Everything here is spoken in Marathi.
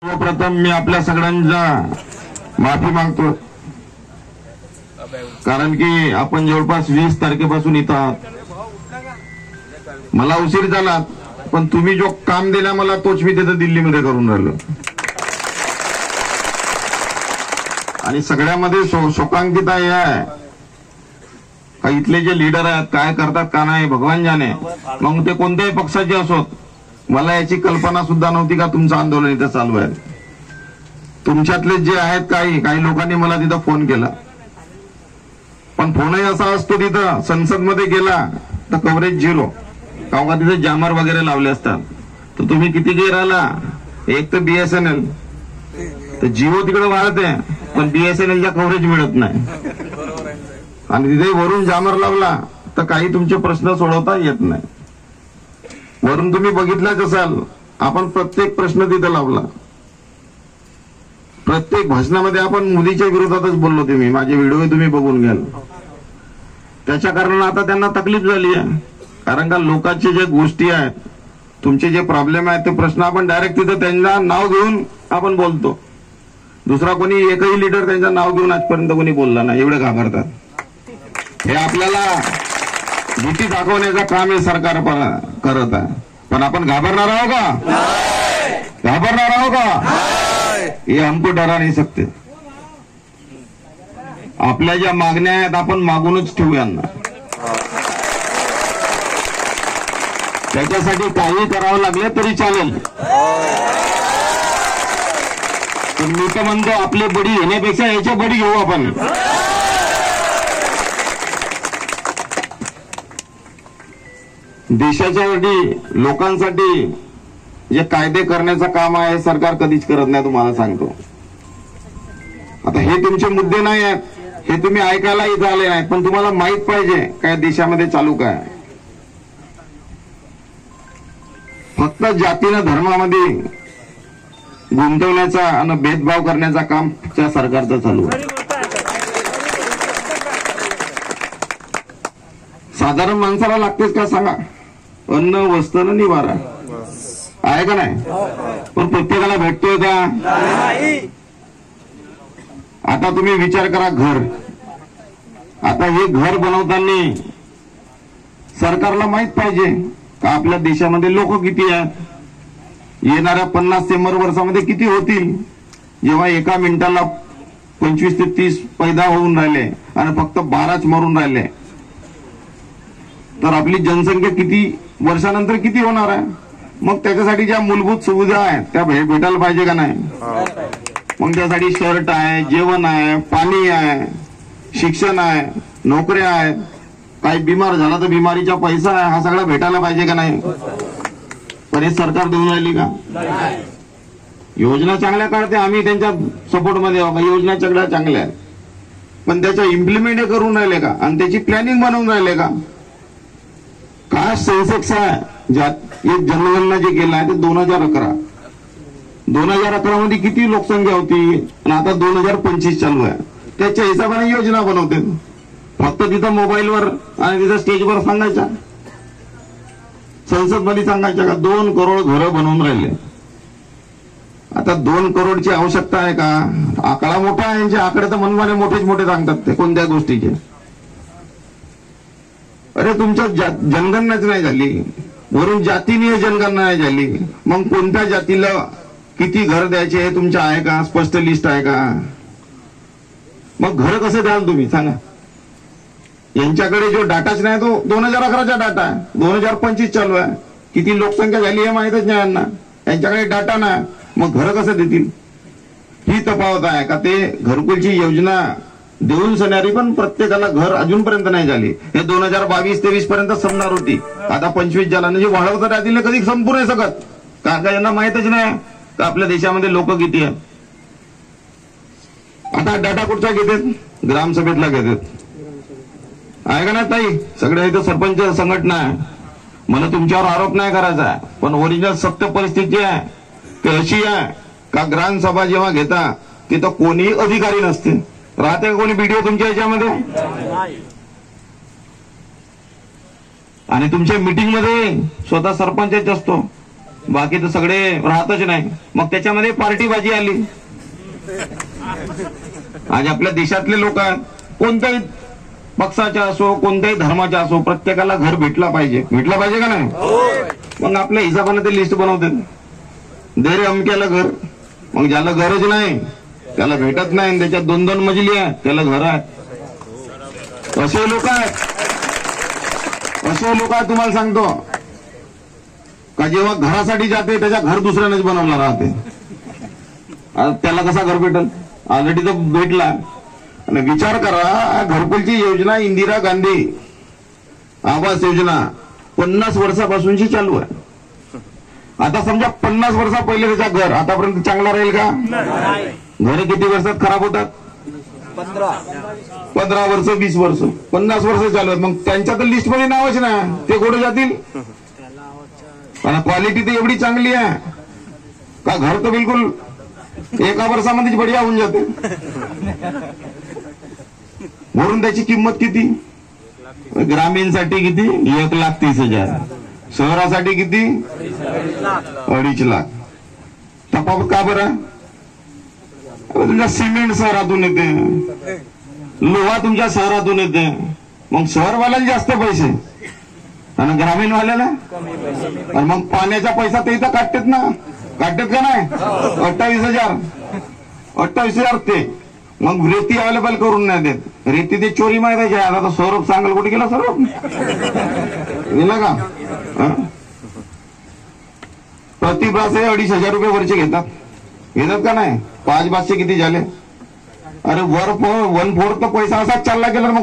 सर्वप्रथम मी आपल्या सगळ्यांचा माफी मागतो, कारण की आपण जवळपास 20 तारखेपासून इथं आहात. मला उशीर झाला, पण तुम्ही जो काम दिला मला तोच मी तिथं दिल्लीमध्ये करून राहिलो. आणि सगळ्यामध्ये शोकांकित आहे का इथले जे लीडर आहेत काय करतात का नाही भगवान जाणे. मग ते कोणत्याही पक्षाचे असोत, मला याची कल्पना सुद्धा नव्हती का तुमचं आंदोलन इथं चालू आहे. तुमच्यातले जे आहेत काही लोकांनी मला तिथं फोन केला, पण फोनही असा असतो तिथं संसदमध्ये गेला तर कव्हरेज 0. का तिथे जामर वगैरे लावले असतात. तर तुम्ही किती काही राहिला, एक तर BSNL तर जिओ तिकडे वाढते, पण BSNLच्या कव्हरेज मिळत नाही. आणि तिथे वरून जामर लावला तर काही तुमचे प्रश्न सोडवता येत नाही. वरून तुम्ही बघितलाच असाल, आपण प्रत्येक प्रश्न तिथे लावला. प्रत्येक भाषणामध्ये आपण मोदीच्या विरोधातच बोललो. तुम्ही माझे व्हिडिओ तुम्ही बघून घ्याल. त्याच्या कारणाने आता त्यांना तकलीफ झाली आहे, कारण का लोकांचे जे गोष्टी आहेत, तुमचे जे प्रॉब्लेम आहेत ते प्रश्न आपण डायरेक्ट तिथं त्यांचं नाव घेऊन आपण बोलतो. दुसरा कोणी एकही लीडर त्यांचं नाव घेऊन आजपर्यंत कोणी बोलला नाही. एवढे घाबरतात. हे आपल्याला भीती दाखवण्याचं काम हे सरकार करत आहे. पण आपण घाबरणार आहोत का? घाबरणार आहोत का? हे हमको डरा नाही सकते. आपल्या ज्या मागण्या आहेत आपण मागूनच ठेवू यांना. त्याच्यासाठी काही करावं लागले तरी चालेल. मी तर म्हणतो आपले बडी घेण्यापेक्षा याच्या बडी घेऊ आपण. देशाच्यासाठी लोकांसाठी जे कायदे करण्याचं काम आहे सरकार कधीच करत नाही, तुम्हाला सांगतो. आता हे तुमचे मुद्दे नाही आहेत, हे तुम्ही ऐकायला इथं आले नाहीत, पण तुम्हाला माहित पाहिजे काय देशामध्ये चालू काय. फक्त जातीनं धर्मामध्ये गुंतवण्याचा आणि भेदभाव करण्याचा काम त्या सरकारचं चालू आहे. साधारण माणसाला लागतेच का सांगा? अन्न, वस्त्र, निवारा आहे का नाही? पण प्रत्येकाला भेटतोय का? आता तुम्ही विचार करा, घर. आता हे घर बनवताना सरकारला माहित पाहिजे का आपल्या देशामध्ये लोक किती आहेत, येणाऱ्या 50 ते 100 वर्षामध्ये किती होतील. जेव्हा एका मिनिटाला 25 ते 30 पैदा होऊन राहिले आणि फक्त 12च मरून राहिले, तर आपली जनसंख्या किती वर्षानंतर किती होणार आहे. मग त्याच्यासाठी ज्या मूलभूत सुविधा आहेत त्या भेटायला पाहिजे का नाही? मग त्यासाठी शर्ट आहे, जेवण आहे, पाणी आहे, शिक्षण आहे, नोकऱ्या आहेत. काही बिमार झाला तर बिमारीचा पैसा आहे, हा सगळा भेटायला पाहिजे का नाही? पण हे सरकार देऊन राहिली का? योजना चांगल्या काढते, आम्ही त्यांच्या सपोर्टमध्ये योजना सगळ्या चांगल्या आहेत, पण त्याच्या इम्प्लिमेंट करून राहिले का? आणि त्याची प्लॅनिंग बनवून राहिले का? काय सेन्सेक्स आहे ज्यात एक जनगणना जे केलं आहे ते 2011 मध्ये किती लोकसंख्या होती आणि आता 2025 चालू आहे. त्याच्या हिशोबाने योजना बनवते. फक्त तिथं मोबाईलवर आणि तिथं स्टेजवर सांगायच्या, संसदमध्ये सांगायच्या का 2 करोड घरं बनवून राहिले. आता 2 करोडची आवश्यकता आहे का? आकडा मोठा आहे, यांचे आकडे तर मनमाने मोठेच मोठे सांगतात ते कोणत्या गोष्टीचे. अरे तुमच्या जनगणनाच नाही झाली, वरून जातीनीय जनगणना नाही झाली. मग कोणत्या जातीला किती घर द्यायचे हे तुमच्या आहे का? स्पष्ट लिस्ट आहे का? मग घर कसं द्याल तुम्ही सांगा? यांच्याकडे जो डाटाच नाही तो 2011चा डाटा आहे, 2025 चालू आहे. किती लोकसंख्या झाली हे माहितच नाही यांना. यांच्याकडे डाटा नाही, मग घर कसं देतील? ही तफावत आहे का? ते घरकुलची योजना देऊन सणारी पण प्रत्येकाला घर अजूनपर्यंत नाही झाली. हे 2022-23 पर्यंत संपणार होती, आता 25 झाला. म्हणजे वाढवता राहतील कधी संपू नाही शकत, कारण का यांना माहितच नाही का आपल्या देशामध्ये लोक किती आहेत. आता डाटा कुठचा घेतात? ग्रामसभेतला घेतात, आहे का नाही ताई? सगळ्या इथं सरपंच संघटना आहे. मला तुमच्यावर आरोप नाही करायचा, पण ओरिजिनल सत्य परिस्थिती आहे ते अशी आहे का ग्रामसभा जेव्हा घेता तिथं कोणीही अधिकारी नसते. राहते का कोणी व्हिडिओ तुमच्या याच्यामध्ये? आणि तुमच्या मीटिंग मध्ये स्वतः सरपंचच असतो. बाकी तर सगळे राहतच नाही. मग त्याच्यामध्ये पार्टीबाजी आली. आज आपल्या देशातले लोक आहेत, कोणत्याही पक्षाच्या असो कोणत्याही धर्माच्या असो, प्रत्येकाला घर भेटला पाहिजे का नाही. मग आपल्या हिशोबाने ते लिस्ट बनवतात, दे रे अमक्याला घर. मग ज्याला गरज नाही त्याला भेटत नाही, त्याच्यात 2-2 मजली आहे त्याला घर आहे. असे लोक आहेत तुम्हाला सांगतो का जेव्हा घरासाठी जाते त्याच्या घर दुसऱ्यानेच बनवलं राहते. त्याला कसा घर भेटल, ऑलरेडी तर भेटला. आणि विचार करा, घरकुलची योजना इंदिरा गांधी आवास योजना 50 वर्षापासूनची चालू आहे. आता समजा 50 वर्षा पहिले त्याचा घर आतापर्यंत चांगला राहील का. घर किती वर्षात खराब होतात, 15 वर्ष 20 वर्ष 50 वर्ष चालू आहेत. मग त्यांच्या तर लिस्ट मध्ये नावच ना, ते कुठे जातील. पण क्वालिटी तर एवढी चांगली आहे का घर तर बिलकुल एका वर्षामध्येच बढिया होऊन जाते. म्हणून त्याची किंमत किती, ग्रामीणसाठी किती 1,30,000, शहरासाठी किती 2.5 लाख. तफावत का बरं. तुमच्या सिमेंट शहरातून येते, लोहा तुमच्या शहरातून येते. मग शहरवाल्याला जास्त पैसे आणि ग्रामीणवाल्याला. आणि मग पाण्याचा पैसा ते इथं काढतात का नाही. 28,000 ते. मग रेती अवेलेबल करून नाही देत. रेती ते चोरी माहिती आहे. आता सौरभ सांगल कुठे गेला, सौरभ गेला का. प्रति बास 2,500 रुपये वरचे घेतात का नाही. 5 बासचे किती झाले. अरे 1/4 तर पैसा असाच चालला गेला. मग